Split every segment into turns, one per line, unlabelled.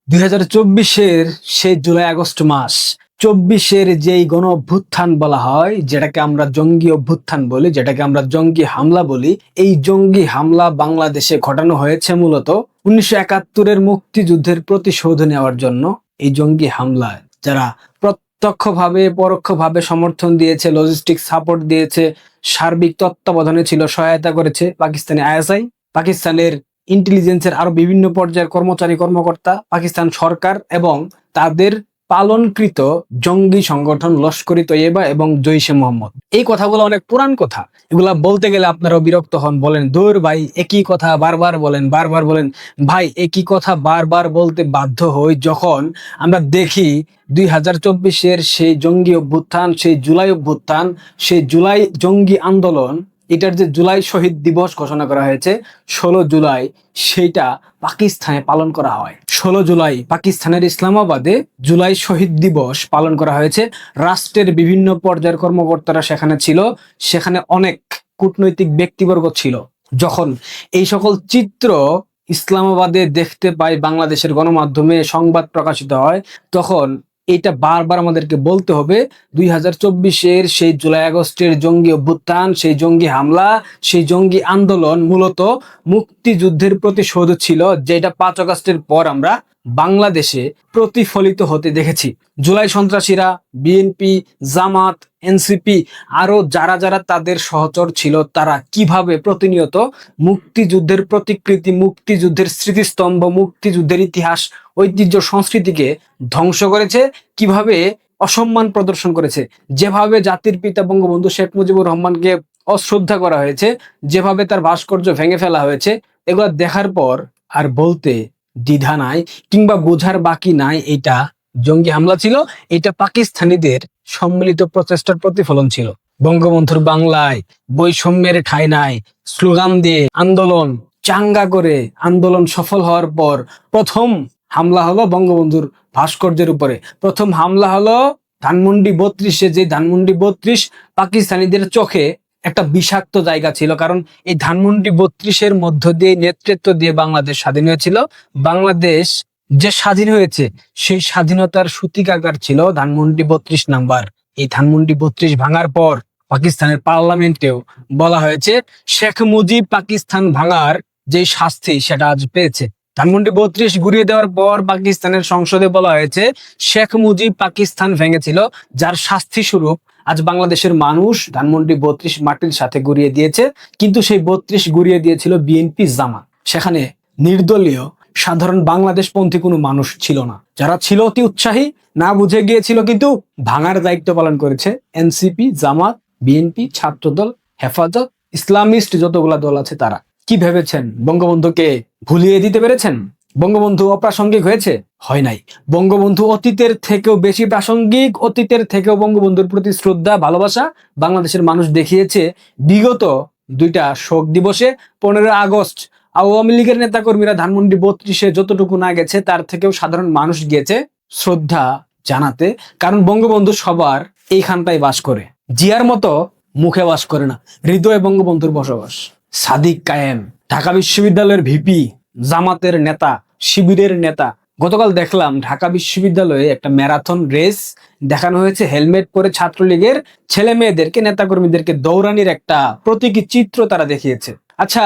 2024-এর সেই July August মাস, 24-এর যেই গণ অভ্যুত্থান বলা হয়, যেটাকে আমরা জঙ্গি অভ্যুত্থান বলি, যেটাকে আমরা জঙ্গি হামলা বলি, এই জঙ্গি হামলা বাংলাদেশে ঘটানো হয়েছে মূলত 1971-এর মুক্তিযুদ্ধের প্রতিশোধ নেওয়ার জন্য। এই জঙ্গি হামলায় যারা প্রত্যক্ষভাবে পরোক্ষভাবে সমর্থন দিয়েছে, লজিস্টিক সাপোর্ট দিয়েছে, সার্বিক তত্ত্বাবধানে ছিল, সহায়তা করেছে পাকিস্তানি আইএসআই, পাকিস্তানের ইন্টেলিজেন্সের আরো বিভিন্ন পর্যায়ের কর্মচারী কর্মকর্তা, পাকিস্তান সরকার এবং তাদের পালনকৃত জঙ্গি সংগঠন লস্করি তৈয়বা এবং জৈশে মোহাম্মদ। এই কথাগুলো অনেক পুরান কথা, এগুলা বলতে গেলে আপনারাও বিরক্ত হন, বলেন দূর ভাই একই কথা বারবার বলেন। ভাই একই কথা বারবার বলতে বাধ্য হই যখন আমরা দেখি 2024-এর সেই জঙ্গি অভ্যুত্থান, সেই জুলাই অভ্যুত্থান, সেই জুলাই জঙ্গি আন্দোলন, এটার যে জুলাই শহীদ দিবস ঘোষণা করা হয়েছে 16 জুলাই, সেইটা পাকিস্তানে পালন করা হয়। 16 জুলাই পাকিস্তানের ইসলামাবাদে জুলাই শহীদ দিবস পালন করা হয়েছে। রাষ্ট্রের বিভিন্ন পর্যায়ের কর্মকর্তারা সেখানে ছিল, সেখানে অনেক কূটনৈতিক ব্যক্তিবর্গ ছিল। যখন এই সকল চিত্র ইসলামাবাদে দেখতে পাই, বাংলাদেশের গণমাধ্যমে সংবাদ প্রকাশিত হয়, তখন এটা বারবার আমাদেরকে বলতে হবে 2024-এর সেই জুলাই আগস্টের জঙ্গি অভ্যুত্থান, সেই জঙ্গি হামলা, সেই জঙ্গি আন্দোলন মূলত মুক্তিযুদ্ধের প্রতিশোধ ছিল, যেটা 5 আগস্টের পর আমরা বাংলাদেশে প্রতিফলিত হতে দেখেছি। জুলাই সন্ত্রাসীরা, বিএনপি, জামাত, এনসিপি আরো যারা তাদের সহচর ছিল, তারা কিভাবে প্রতিনিয়ত মুক্তিযুদ্ধের প্রতিকৃতি, মুক্তিযুদ্ধের স্মৃতিস্তম্ভ, মুক্তিযুদ্ধের ইতিহাস, ঐতিহ্য, সংস্কৃতিকে ধ্বংস করেছে, কিভাবে অসম্মান প্রদর্শন করেছে, যেভাবে জাতির পিতা বঙ্গবন্ধু শেখ মুজিবুর রহমানকে অশ্রদ্ধা করা হয়েছে, যেভাবে তার ভাস্কর্য ভেঙে ফেলা হয়েছে, এগুলো দেখার পর আর বলতে দ্বিধা নাই কিংবা বোঝার বাকি নাই এটা জঙ্গি হামলা ছিল, এটা পাকিস্তানিদের সম্মিলিত প্রচেষ্টার প্রতিফলন ছিল। বঙ্গবন্ধুর বাংলায় বৈষম্যের ঠাঁই নাই স্লোগান দিয়ে আন্দোলন চাঙ্গা করে আন্দোলন সফল হওয়ার পর প্রথম হামলা হলো বঙ্গবন্ধুর ভাস্কর্যের উপরে। প্রথম হামলা হলো ধানমন্ডি 32-এ, যে ধানমন্ডি 32 পাকিস্তানিদের চোখে একটা বিষাক্ত জায়গা ছিল, কারণ এই ধানমন্ডি 32-এর মধ্য দিয়ে নেতৃত্ব দিয়ে বাংলাদেশ স্বাধীন হয়েছিল। বাংলাদেশ যে স্বাধীন হয়েছে সেই স্বাধীনতার সূতিকাগার ছিল ধানমন্ডি 32 নাম্বার। এই ধানমন্ডি 32 ভাঙার পর পাকিস্তানের পার্লামেন্টেও বলা হয়েছে শেখ মুজিব পাকিস্তান ভাঙার যে শাস্তি সেটা আজ পেয়েছে। ধানমন্ডি 32 গুড়িয়ে দেওয়ার পর পাকিস্তানের সংসদে বলা হয়েছে শেখ মুজিব পাকিস্তান ভেঙেছিল, যার শাস্তি স্বরূপ আজ বাংলাদেশের মানুষ ধানমন্ডি 32 মাটির সাথে গুড়িয়ে দিয়েছে। কিন্তু সেই 32 গুড়িয়ে দিয়েছিল বিএনপি, জামাত। সেখানে নির্দলীয় সাধারণ বাংলাদেশপন্থী কোনো মানুষ ছিল না। যারা ছিল অতি উৎসাহী, না বুঝে গিয়েছিল কিন্তু ভাঙার দায়িত্ব পালন করেছে এনসিপি, জামাত, বিএনপি, ছাত্রদল, হেফাজত, ইসলামিস্ট যতগুলা দল আছে তারা। কি ভেবেছেন বঙ্গবন্ধুকে ভুলিয়ে দিতে পেরেছেন? বঙ্গবন্ধু অপ্রাসঙ্গিক হয়েছে? হয় নাই। বঙ্গবন্ধু অতীতের থেকেও বেশি প্রাসঙ্গিক, অতীতের থেকেও বঙ্গবন্ধুর প্রতি শ্রদ্ধা, ভালোবাসা বাংলাদেশের মানুষ দেখিয়েছে বিগত 2টা শোক দিবসে। 15 আগস্ট আওয়ামী লীগের নেতাকর্মীরা ধানমন্ডি 32-এ যতটুকু না গেছে, তার থেকেও সাধারণ মানুষ গিয়েছে শ্রদ্ধা জানাতে, কারণ বঙ্গবন্ধু সবার এইখানটাই বাস করে। জিয়ার মতো মুখে বাস করে না, হৃদয়ে বঙ্গবন্ধুর বসবাস। সাদিক কায়েম ঢাকা বিশ্ববিদ্যালয়ের ভিপি, জামাতের নেতা, শিবিরের নেতা। গতকাল দেখলাম ঢাকা বিশ্ববিদ্যালয়ে একটা ম্যারাথন রেস দেখানো হয়েছে, হেলমেট পরে ছাত্রলীগের ছেলে মেয়েদেরকে, নেতাকর্মীদেরকে দৌড়ানির একটা প্রতীকী চিত্র তারা দেখিয়েছে। আচ্ছা,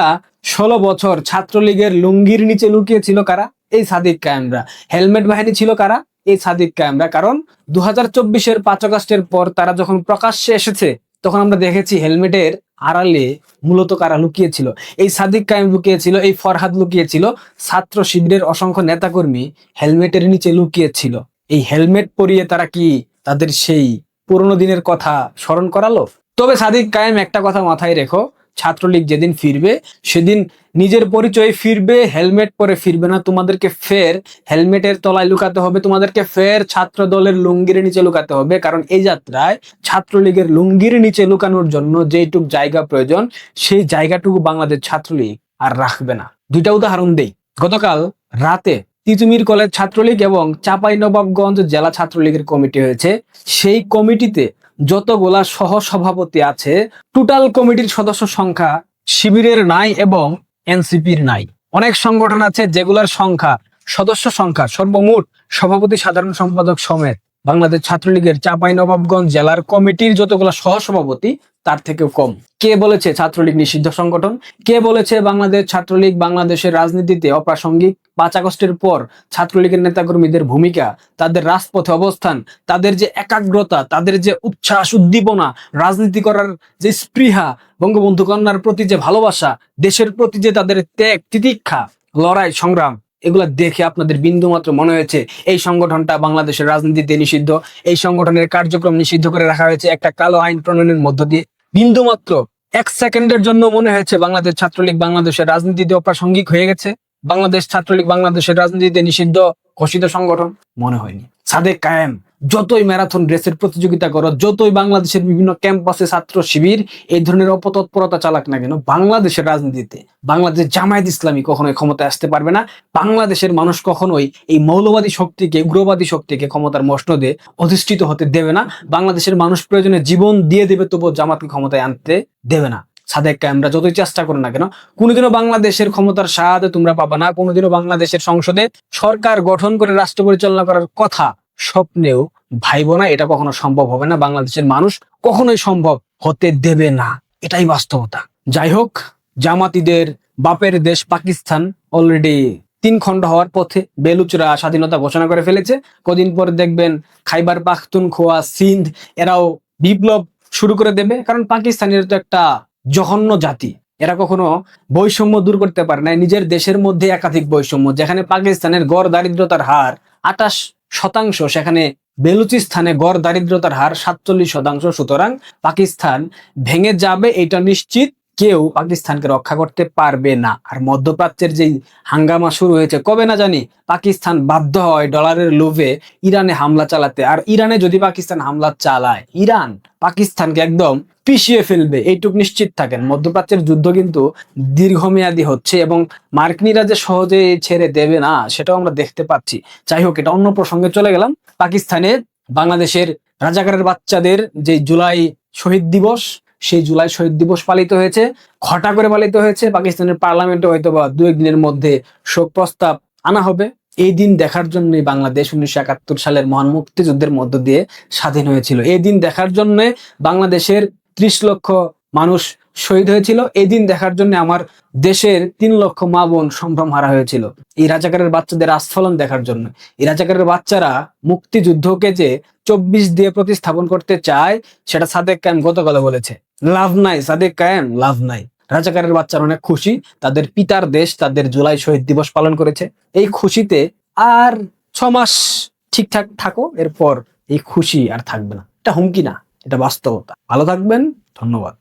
16 বছর ছাত্রলীগের লুঙ্গির নিচে লুকিয়ে ছিল কারা? এই সাদিক কায়েমরা। হেলমেট বাহিনী ছিল কারা? এই সাদিক কায়েমরা। কারণ 2024-এর 5 আগস্টের পর তারা যখন প্রকাশ্যে এসেছে, তখন আমরা দেখেছি হেলমেটের আড়ালে মূলত কারা লুকিয়েছিল। এই সাদিক কায়েম লুকিয়েছিল, এই ফরহাদ লুকিয়েছিল, ছাত্র শিবিরের অসংখ্য নেতাকর্মী হেলমেটের নিচে লুকিয়েছিল। এই হেলমেট পরিয়ে তারা কি তাদের সেই পুরোনো দিনের কথা স্মরণ করালো? তবে সাদিক কায়েম একটা কথা মাথায় রেখো, ছাত্রলীগ যেদিন ফিরবে সেদিন নিজের পরিচয়ে ফিরবে, হেলমেট পরে ফিরবে না। তোমাদেরকে ফের হেলমেটের তলায় লুকাতে হবে, তোমাদেরকে ফের ছাত্র দলের লুঙ্গির নিচে লুকাতে হবে। কারণ এই যাত্রায় ছাত্রলীগের লুঙ্গির নিচে লুকানোর জন্য যেটুক জায়গা প্রয়োজন, সেই জায়গাটুকু বাংলাদেশ ছাত্রলীগ আর রাখবে না। 2টা উদাহরণ দেই। গতকাল রাতে তিতুমির কলেজ ছাত্রলীগ এবং চাঁপাইনবাবগঞ্জ জেলা ছাত্রলীগের কমিটি হয়েছে। সেই কমিটিতে যতগুলা সহসভাপতি আছে, টোটাল কমিটির সদস্য সংখ্যা শিবিরের নাই এবং এনসিপির নাই। অনেক সংগঠন আছে যেগুলোর সংখ্যা সদস্য সংখ্যা সর্বমোট সভাপতি সাধারণ সম্পাদক সমেত বাংলাদেশ ছাত্রলীগের চাঁপাইনবাবগঞ্জ জেলার কমিটির যতগুলো সহসভাপতি তার থেকেও কম। কে বলেছে ছাত্রলীগ নিষিদ্ধ সংগঠন? কে বলেছে বাংলাদেশ ছাত্রলীগ বাংলাদেশের রাজনীতিতে অপ্রাসঙ্গিক? 5 আগস্টের পর ছাত্রলীগের নেতাকর্মীদের ভূমিকা, তাদের রাজপথে অবস্থান, তাদের যে একাগ্রতা, তাদের যে উচ্ছ্বাস উদ্দীপনা, রাজনীতি করার যে স্পৃহা, বঙ্গবন্ধু কন্যার প্রতি যে ভালোবাসা, দেশের প্রতি যে তাদের ত্যাগ তিতিক্ষা, লড়াই সংগ্রাম, এগুলা দেখে আপনাদের বিন্দুমাত্র মনে হয়েছে এই সংগঠনটা বাংলাদেশের রাজনীতিতে নিষিদ্ধ, এই সংগঠনের কার্যক্রম নিষিদ্ধ করে রাখা হয়েছে একটা কালো আইন প্রণয়নের মধ্য দিয়ে? বিন্দুমাত্র 1 সেকেন্ডের জন্য মনে হয়েছে বাংলাদেশ ছাত্রলীগ বাংলাদেশের রাজনীতিতে অপ্রাসঙ্গিক হয়ে গেছে? বাংলাদেশ ছাত্রলীগ বাংলাদেশের রাজনীতিতে নিষিদ্ধ ঘোষিত সংগঠন? মনে হয়নি। সাদেক কায়েম, যতই ম্যারাথন রেসের প্রতিযোগিতা করো, যতই বাংলাদেশের বিভিন্ন ক্যাম্পাসে ছাত্র শিবির এই ধরনের অপতৎপরতা চালাক না কেন, বাংলাদেশের রাজনীতিতে বাংলাদেশ জামায়াত ইসলামী কখনোই ক্ষমতায় আসতে পারবে না। বাংলাদেশের মানুষ কখনোই এই মৌলবাদী শক্তিকে, উগ্রবাদী শক্তিকে ক্ষমতার মসনদে অধিষ্ঠিত হতে দেবে না। বাংলাদেশের মানুষ প্রয়োজনে জীবন দিয়ে দেবে, তবুও জামাতকে ক্ষমতায় আনতে দেবে না। সাদেক কায়েমরা যতই চেষ্টা করো না কেন, কোনোদিনও বাংলাদেশের ক্ষমতার স্বাদ তোমরা পাবা না। কোনোদিনও বাংলাদেশের সংসদে সরকার গঠন করে রাষ্ট্র পরিচালনা করার কথা স্বপ্নেও ভাইব না। এটা কখনো সম্ভব হবে না, বাংলাদেশের মানুষ কখনোই সম্ভব হতে দেবে না, এটাই বাস্তবতা। যাই হোক, জামাতিদের বাপের দেশ পাকিস্তান অলরেডি 3 খণ্ড হওয়ার পথে। বেলুচরা স্বাধীনতা ঘোষণা করে ফেলেছে। কদিন পর দেখবেন খাইবার পাখতুনখোয়া, সিন্ধ এরাও বিপ্লব শুরু করে দেবে। কারণ পাকিস্তানের তো একটা জঘন্য জাতি, এরা কখনো বৈষম্য দূর করতে পারে না। নিজের দেশের মধ্যে একাধিক বৈষম্য, যেখানে পাকিস্তানের গড় দারিদ্রতার হার 28%, সেখানে বেলুচিস্তানে গড় দারিদ্রতার হার 47%। সুতরাং পাকিস্তান ভেঙে যাবে, এটা নিশ্চিত। কেউ পাকিস্তানকে রক্ষা করতে পারবে না। আর মধ্যপ্রাচ্যের যেই হাঙ্গামা শুরু হয়েছে কবে না জানি, পাকিস্তান বাধ্য হয় ডলারের লোভে ইরানে হামলা চালাতে। আর ইরানে যদি পাকিস্তান হামলা চালায়, ইরান পাকিস্তানকে একদম পিষিয়ে ফেলবে, এইটুক নিশ্চিত থাকেন। মধ্যপ্রাচ্যের যুদ্ধ কিন্তু দীর্ঘমেয়াদী হচ্ছে এবং মার্কিনীরা যে সহজে ছেড়ে দেবে না, সেটাও আমরা দেখতে পাচ্ছি। যাই হোক, এটা অন্য প্রসঙ্গে চলে গেলাম। পাকিস্তানে বাংলাদেশের রাজাকারের বাচ্চাদের যে জুলাই শহীদ দিবস, সেই জুলাই শহীদ দিবস পালিত হয়েছে, ঘটা করে পালিত হয়েছে। পাকিস্তানের পার্লামেন্টে হয়তো বা 2-1 দিনের মধ্যে শোক প্রস্তাব আনা হবে। এই দিন দেখার জন্যই বাংলাদেশ 1971 সালের মহান মুক্তিযুদ্ধের মধ্য দিয়ে স্বাধীন হয়েছিল। এই দিন দেখার জন্য বাংলাদেশের 30 লক্ষ মানুষ শহীদ হয়েছিল। এই দিন দেখার জন্য আমার দেশের 3 লক্ষ মা বোন সম্ভ্রম হারা হয়েছিল। এই রাজাকারের বাচ্চাদের আস্ফলন দেখার জন্য। এই রাজাকারের বাচ্চারা মুক্তিযুদ্ধকে যে 24 দিয়ে প্রতিস্থাপন করতে চায়, সেটা সাদেক কায়েম গতকাল বলেছে। লাভ নাই সাদেক কায়েম, লাভ নাই। রাজাকারের বাচ্চারা অনেক খুশি, তাদের পিতার দেশ তাদের জুলাই শহীদ দিবস পালন করেছে। এই খুশিতে আর 6 মাস ঠিকঠাক থাকো, এরপর এই খুশি আর থাকবে না। এটা হুমকি না, এটা বাস্তবতা। ভালো থাকবেন, ধন্যবাদ।